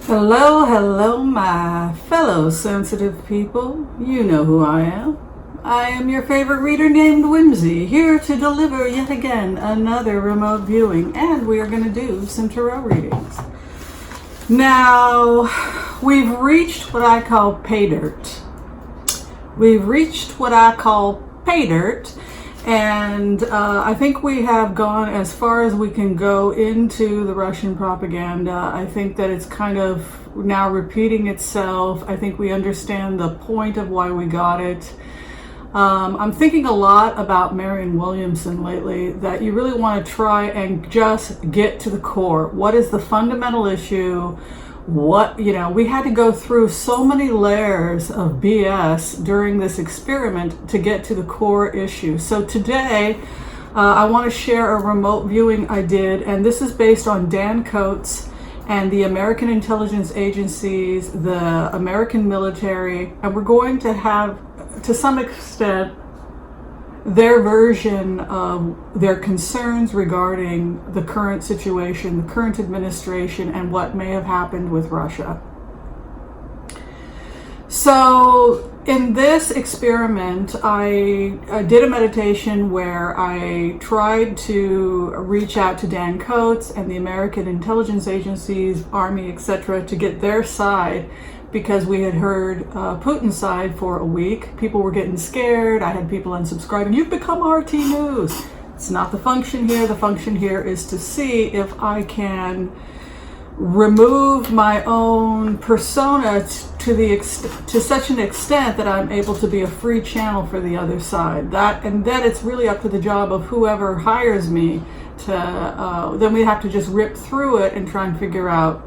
Hello, hello, my fellow sensitive people. You know who I am. I am your favorite reader named Whimsy, here to deliver yet again another remote viewing, and we are going to do some tarot readings. Now, we've reached what I call pay dirt. And I think we have gone as far as we can go into the Russian propaganda. I think that it's kind of now repeating itself. I think we understand the point of why we got it. I'm thinking a lot about Marianne Williamson lately, that you really want to try and just get to the core. What is the fundamental issue? We had to go through so many layers of BS during this experiment to get to the core issue. So today, I want to share a remote viewing I did, and this is based on Dan Coates and the American intelligence agencies, the American military, and we're going to have, to some extent, their version of their concerns regarding the current situation, the current administration, and what may have happened with Russia. So in this experiment, I did a meditation where I tried to reach out to Dan Coates and the American intelligence agencies, Army, etc., to get their side, because we had heard Putin's side for a week. People were getting scared. I had people unsubscribing. You've become RT News. It's not the function here. The function here is to see if I can remove my own persona to such an extent that I'm able to be a free channel for the other side. And then it's really up to the job of whoever hires me to. Then we have to just rip through it and try and figure out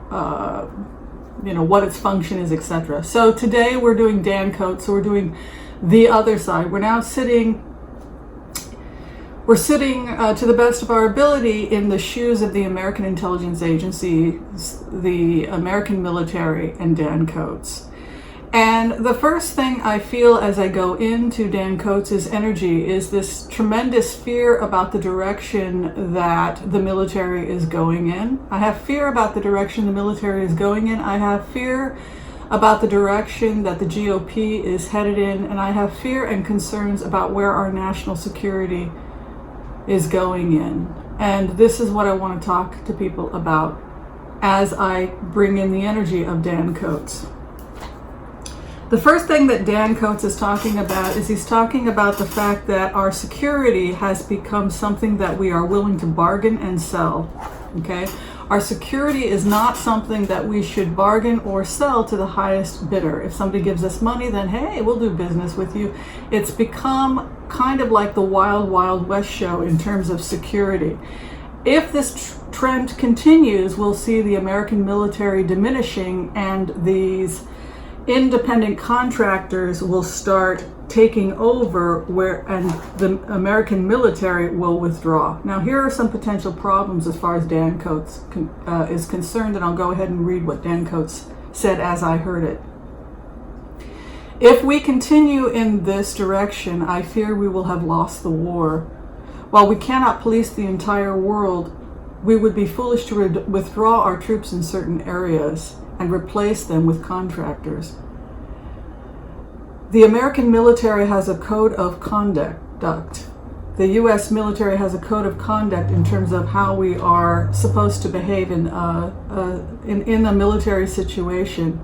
what its function is, etc. So today we're doing Dan Coates, so we're doing the other side. We're now sitting to the best of our ability in the shoes of the American intelligence agency, the American military, and Dan Coates. And the first thing I feel as I go into Dan Coates' energy is this tremendous fear about the direction that the military is going in. I have fear about the direction the military is going in. I have fear about the direction that the GOP is headed in. And I have fear and concerns about where our national security is going in. And this is what I want to talk to people about as I bring in the energy of Dan Coates. The first thing that Dan Coates is talking about is he's talking about the fact that our security has become something that we are willing to bargain and sell. Okay? Our security is not something that we should bargain or sell to the highest bidder. If somebody gives us money, then hey, we'll do business with you. It's become kind of like the Wild Wild West show in terms of security. If this trend continues, we'll see the American military diminishing, and these independent contractors will start taking over, and the American military will withdraw. Now, here are some potential problems as far as Dan Coates is concerned, and I'll go ahead and read what Dan Coates said as I heard it. If we continue in this direction, I fear we will have lost the war. While we cannot police the entire world, we would be foolish to withdraw our troops in certain areas and replace them with contractors. The American military has a code of conduct. The U.S. military has a code of conduct in terms of how we are supposed to behave in a military situation.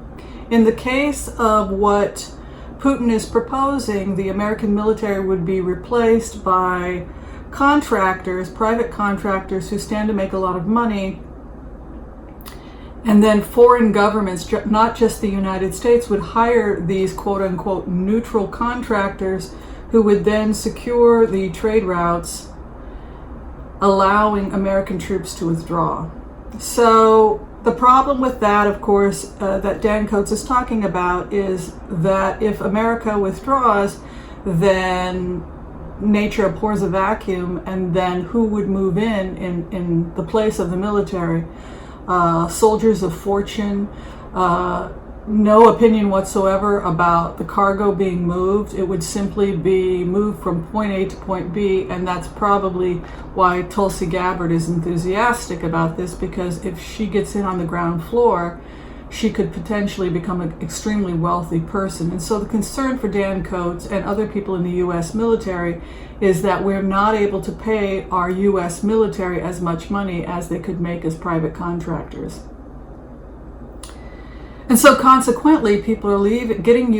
In the case of what Putin is proposing, the American military would be replaced by contractors, private contractors who stand to make a lot of money. And then foreign governments, not just the United States, would hire these quote-unquote neutral contractors who would then secure the trade routes, allowing American troops to withdraw. So the problem with that, of course, that Dan Coates is talking about is that if America withdraws, then nature abhors a vacuum, and then who would move in the place of the military? Soldiers of fortune, no opinion whatsoever about the cargo being moved. It would simply be moved from point A to point B, and that's probably why Tulsi Gabbard is enthusiastic about this, because if she gets in on the ground floor, she could potentially become an extremely wealthy person. And so the concern for Dan Coates and other people in the U.S. military is that we're not able to pay our U.S. military as much money as they could make as private contractors. And so consequently, people are getting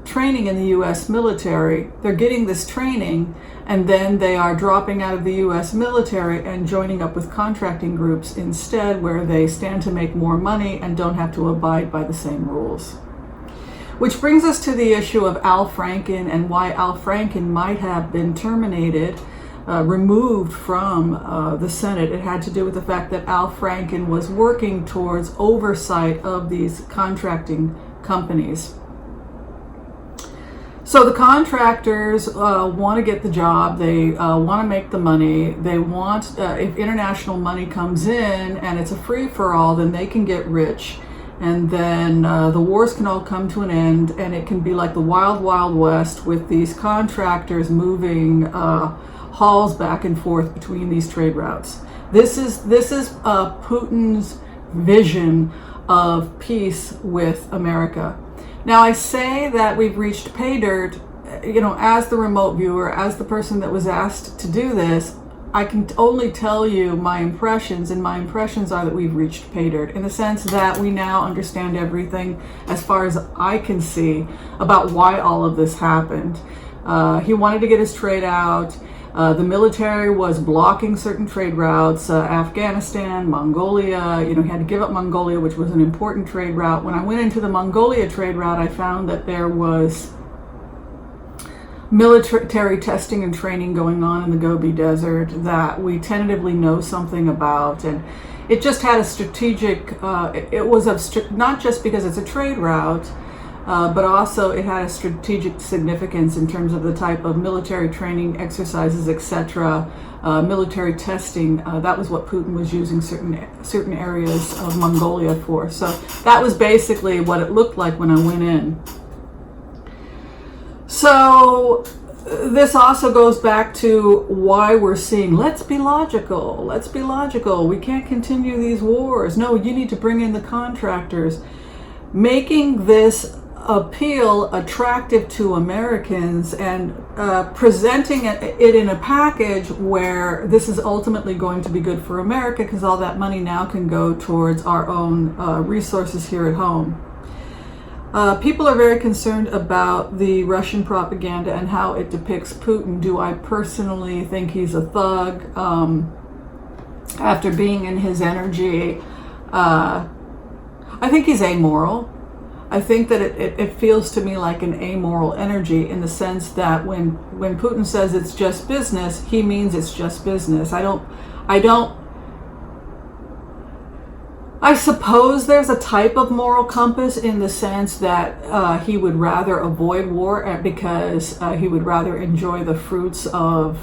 training in the U.S. military. They're getting this training, and then they are dropping out of the U.S. military and joining up with contracting groups instead, where they stand to make more money and don't have to abide by the same rules. Which brings us to the issue of Al Franken and why Al Franken might have been terminated, removed from the Senate. It had to do with the fact that Al Franken was working towards oversight of these contracting companies. So the contractors want to get the job, they want to make the money, they want, if international money comes in and it's a free-for-all, then they can get rich. And then the wars can all come to an end, and it can be like the wild, wild west with these contractors moving hauls back and forth between these trade routes. This is Putin's vision of peace with America. Now, I say that we've reached pay dirt, as the remote viewer, as the person that was asked to do this. I can only tell you my impressions, and my impressions are that we've reached pay dirt in the sense that we now understand everything, as far as I can see, about why all of this happened. He wanted to get his trade out. The military was blocking certain trade routes, Afghanistan, Mongolia. He had to give up Mongolia, which was an important trade route. When I went into the Mongolia trade route, I found that there was military testing and training going on in the Gobi Desert that we tentatively know something about, and it just had a strategic, it was not just because it's a trade route, but also it had a strategic significance in terms of the type of military training exercises, etc., military testing. That was what Putin was using certain areas of Mongolia for. So that was basically what it looked like when I went in. So this also goes back to why we're seeing, let's be logical, we can't continue these wars. No, you need to bring in the contractors. Making this appeal attractive to Americans and presenting it in a package where this is ultimately going to be good for America, because all that money now can go towards our own resources here at home. People are very concerned about the Russian propaganda and how it depicts Putin. Do I personally think he's a thug? After being in his energy, I think he's amoral. I think that it feels to me like an amoral energy, in the sense that when Putin says it's just business, he means it's just business. I suppose there's a type of moral compass, in the sense that he would rather avoid war because he would rather enjoy the fruits of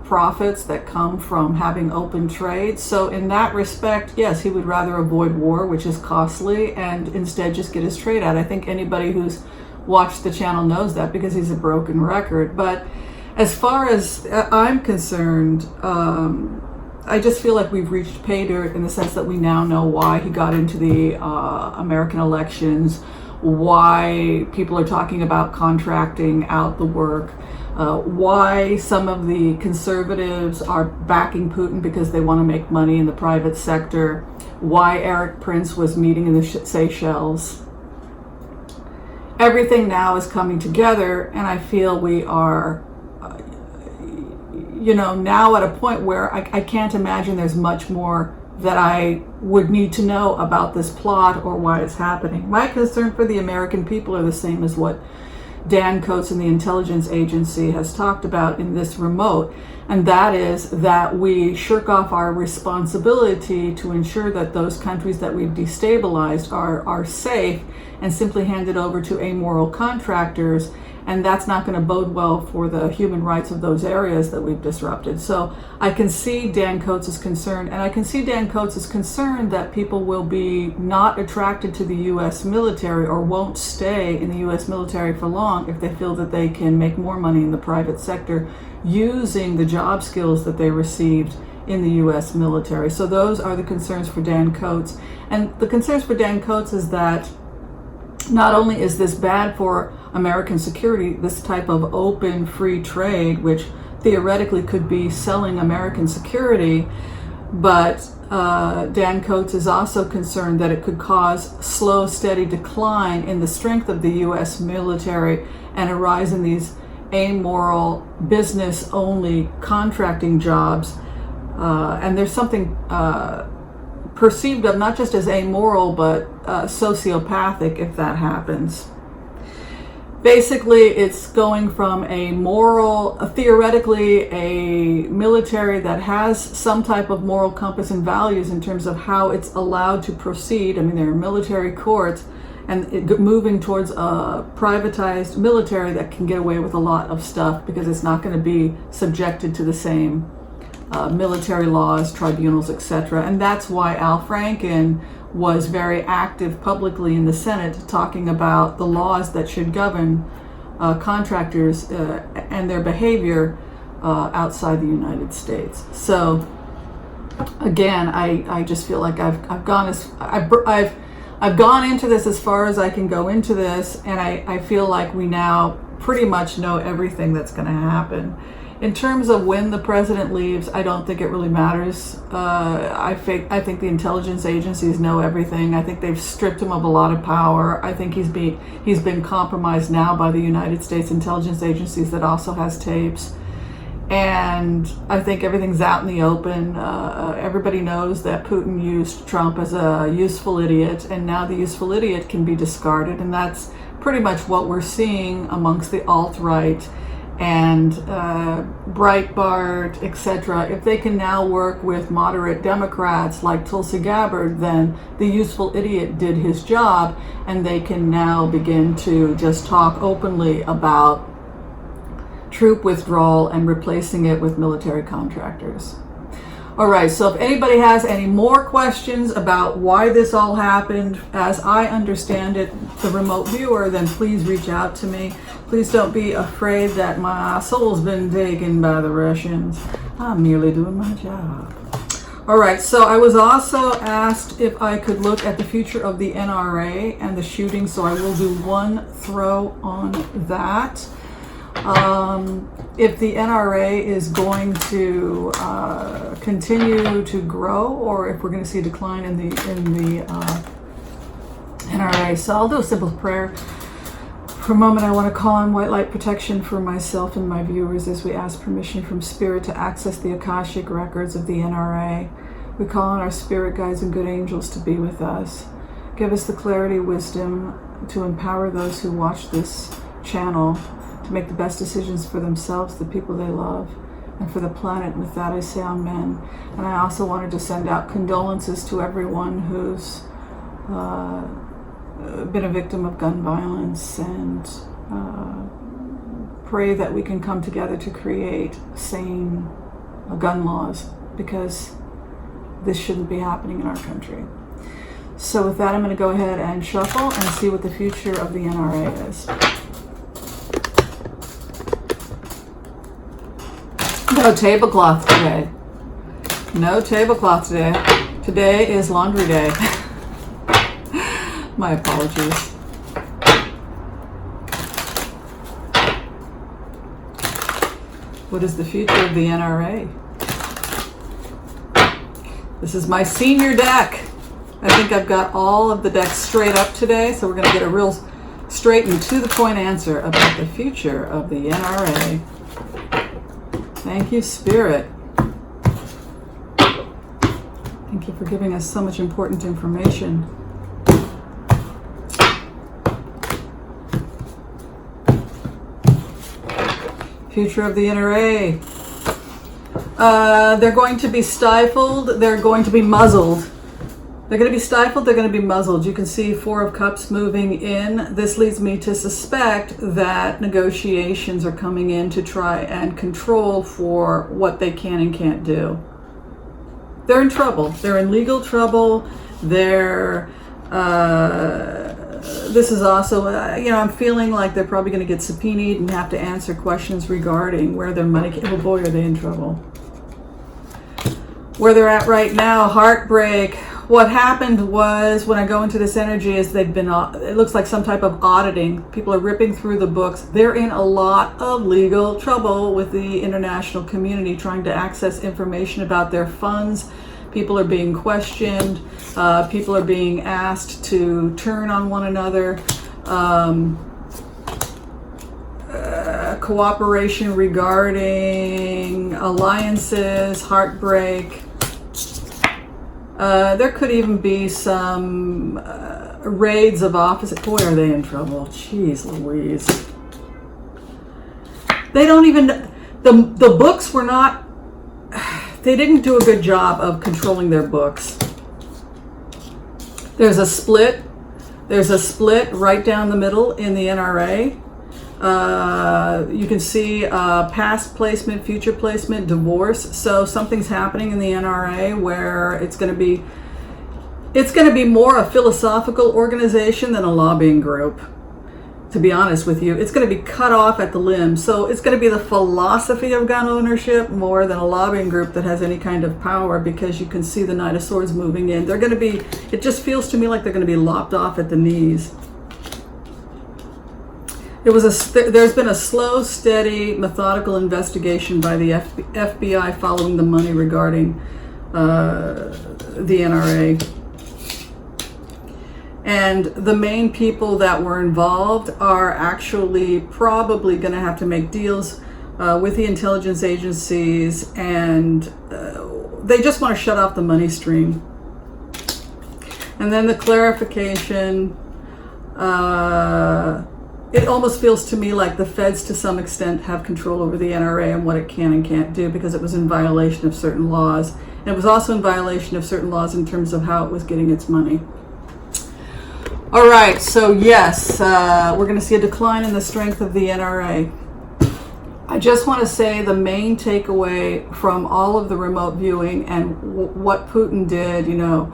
profits that come from having open trade. So in that respect, yes, he would rather avoid war, which is costly, and instead just get his trade out. I think anybody who's watched the channel knows that, because he's a broken record. But as far as I'm concerned, I just feel like we've reached pay dirt, in the sense that we now know why he got into the American elections, why people are talking about contracting out the work, why some of the conservatives are backing Putin because they want to make money in the private sector, why Eric Prince was meeting in the Seychelles. Everything now is coming together, and I feel we are now at a point where I can't imagine there's much more that I would need to know about this plot or why it's happening. My concern for the American people are the same as what Dan Coates and the intelligence agency has talked about in this remote, and that is that we shirk off our responsibility to ensure that those countries that we've destabilized are safe, and simply hand it over to amoral contractors. And that's not going to bode well for the human rights of those areas that we've disrupted. So I can see Dan Coates' concern, and I can see Dan Coates' concern that people will be not attracted to the U.S. military, or won't stay in the U.S. military for long, if they feel that they can make more money in the private sector using the job skills that they received in the U.S. military. So those are the concerns for Dan Coats. And the concerns for Dan Coats is that not only is this bad for American security, this type of open free trade, which theoretically could be selling American security, but Dan Coats is also concerned that it could cause slow, steady decline in the strength of the U.S. military and a rise in these amoral, business-only contracting jobs. And there's something perceived of not just as amoral, but sociopathic if that happens. Basically, it's going from theoretically a military that has some type of moral compass and values in terms of how it's allowed to proceed. I mean, there are military courts, and moving towards a privatized military that can get away with a lot of stuff because it's not going to be subjected to the same military laws, tribunals, etc. And that's why Al Franken was very active publicly in the Senate talking about the laws that should govern contractors and their behavior outside the United States. So again, I just feel like I've gone into this as far as I can go into this, and I feel like we now pretty much know everything that's going to happen. In terms of when the president leaves, I don't think it really matters. I think the intelligence agencies know everything. I think they've stripped him of a lot of power. I think he's been compromised now by the United States intelligence agencies that also has tapes. And I think everything's out in the open. Everybody knows that Putin used Trump as a useful idiot, and now the useful idiot can be discarded. And that's pretty much what we're seeing amongst the alt-right and Breitbart, etc. If they can now work with moderate Democrats like Tulsi Gabbard, then the useful idiot did his job, and they can now begin to just talk openly about troop withdrawal and replacing it with military contractors. All right, so if anybody has any more questions about why this all happened, as I understand it, the remote viewer, then please reach out to me. Please don't be afraid that my soul's been taken by the Russians. I'm merely doing my job. All right, so I was also asked if I could look at the future of the NRA and the shooting, so I will do one throw on that. If the NRA is going to continue to grow, or if we're going to see a decline in the NRA. So I'll do a simple prayer. For a moment, I want to call on white light protection for myself and my viewers as we ask permission from Spirit to access the Akashic records of the NRA. We call on our spirit guides and good angels to be with us. Give us the clarity, wisdom to empower those who watch this channel to make the best decisions for themselves, the people they love, and for the planet. With that, I say amen. And I also wanted to send out condolences to everyone who's been a victim of gun violence, and pray that we can come together to create sane gun laws, because this shouldn't be happening in our country. So with that, I'm going to go ahead and shuffle and see what the future of the NRA is. No tablecloth today. No tablecloth today. Today is laundry day. My apologies. What is the future of the NRA? This is my senior deck. I think I've got all of the decks straight up today, so we're going to get a real straight and to the point answer about the future of the NRA. Thank you, Spirit. Thank you for giving us so much important information. Future of the NRA. They're going to be stifled. They're going to be muzzled. They're going to be stifled. They're going to be muzzled. You can see Four of Cups moving in. This leads me to suspect that negotiations are coming in to try and control for what they can and can't do. They're in trouble. They're in legal trouble. They're... this is also, I'm feeling like they're probably going to get subpoenaed and have to answer questions regarding where their money came. Oh boy, are they in trouble. where they're at right now, heartbreak. What happened was, when I go into this energy, is they've been, it looks like some type of auditing. People are ripping through the books. They're in a lot of legal trouble with the international community trying to access information about their funds. People are being questioned. People are being asked to turn on one another. Cooperation regarding alliances, heartbreak. There could even be some raids of office. Boy, are they in trouble. Jeez Louise. They don't even, the books were not, they didn't do a good job of controlling their books. There's a split. There's a split right down the middle in the NRA. You can see past placement, future placement, divorce. So something's happening in the NRA where it's going to be more a philosophical organization than a lobbying group. To be honest with you, it's going to be cut off at the limb. So it's going to be the philosophy of gun ownership more than a lobbying group that has any kind of power, because you can see the Knight of Swords moving in. They're going to be, it just feels to me like they're going to be lopped off at the knees. There's been a slow, steady, methodical investigation by the FBI following the money regarding the NRA. And the main people that were involved are actually probably going to have to make deals with the intelligence agencies, and they just want to shut off the money stream. And then the clarification, it almost feels to me like the feds to some extent have control over the NRA and what it can and can't do, because it was in violation of certain laws. And it was also in violation of certain laws in terms of how it was getting its money. All right, so yes, we're going to see a decline in the strength of the NRA. I just want to say the main takeaway from all of the remote viewing and what Putin did, you know,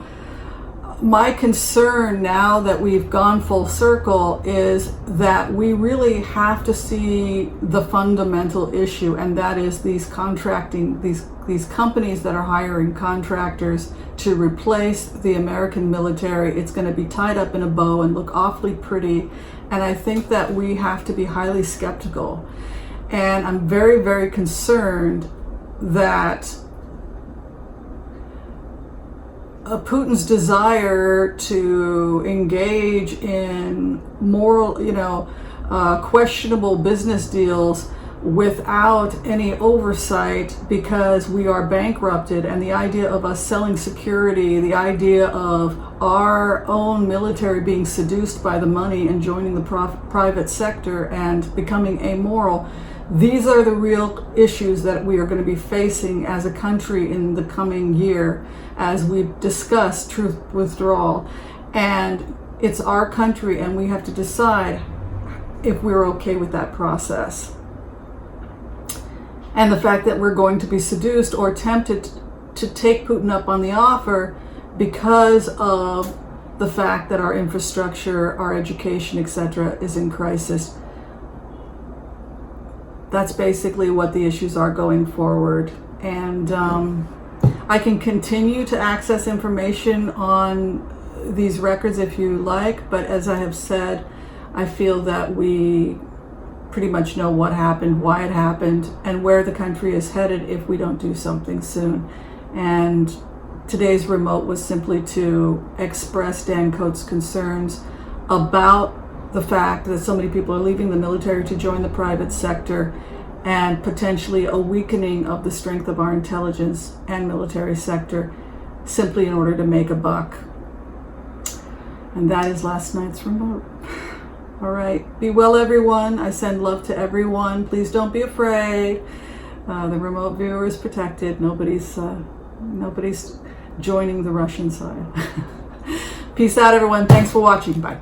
my concern now that we've gone full circle is that we really have to see the fundamental issue, and that is these contracting, these companies that are hiring contractors to replace the American military. It's going to be tied up in a bow and look awfully pretty, and I think that we have to be highly skeptical. And I'm very, very concerned that Putin's desire to engage in moral, questionable business deals without any oversight, because we are bankrupted, and the idea of us selling security, the idea of our own military being seduced by the money and joining the private sector and becoming amoral, these are the real issues that we are going to be facing as a country in the coming year as we discuss truth withdrawal. And it's our country, and we have to decide if we're okay with that process. And the fact that we're going to be seduced or tempted to take Putin up on the offer because of the fact that our infrastructure, our education, etc. is in crisis. That's basically what the issues are going forward. And I can continue to access information on these records if you like, but as I have said, I feel that we pretty much know what happened, why it happened, and where the country is headed if we don't do something soon. And today's remote was simply to express Dan Coates' concerns about the fact that so many people are leaving the military to join the private sector, and potentially a weakening of the strength of our intelligence and military sector simply in order to make a buck. And that is last night's remote. All right, be well, everyone. I send love to everyone. Please don't be afraid. The remote viewer is protected. Nobody's joining the Russian side. Peace out, everyone. Thanks for watching. Bye.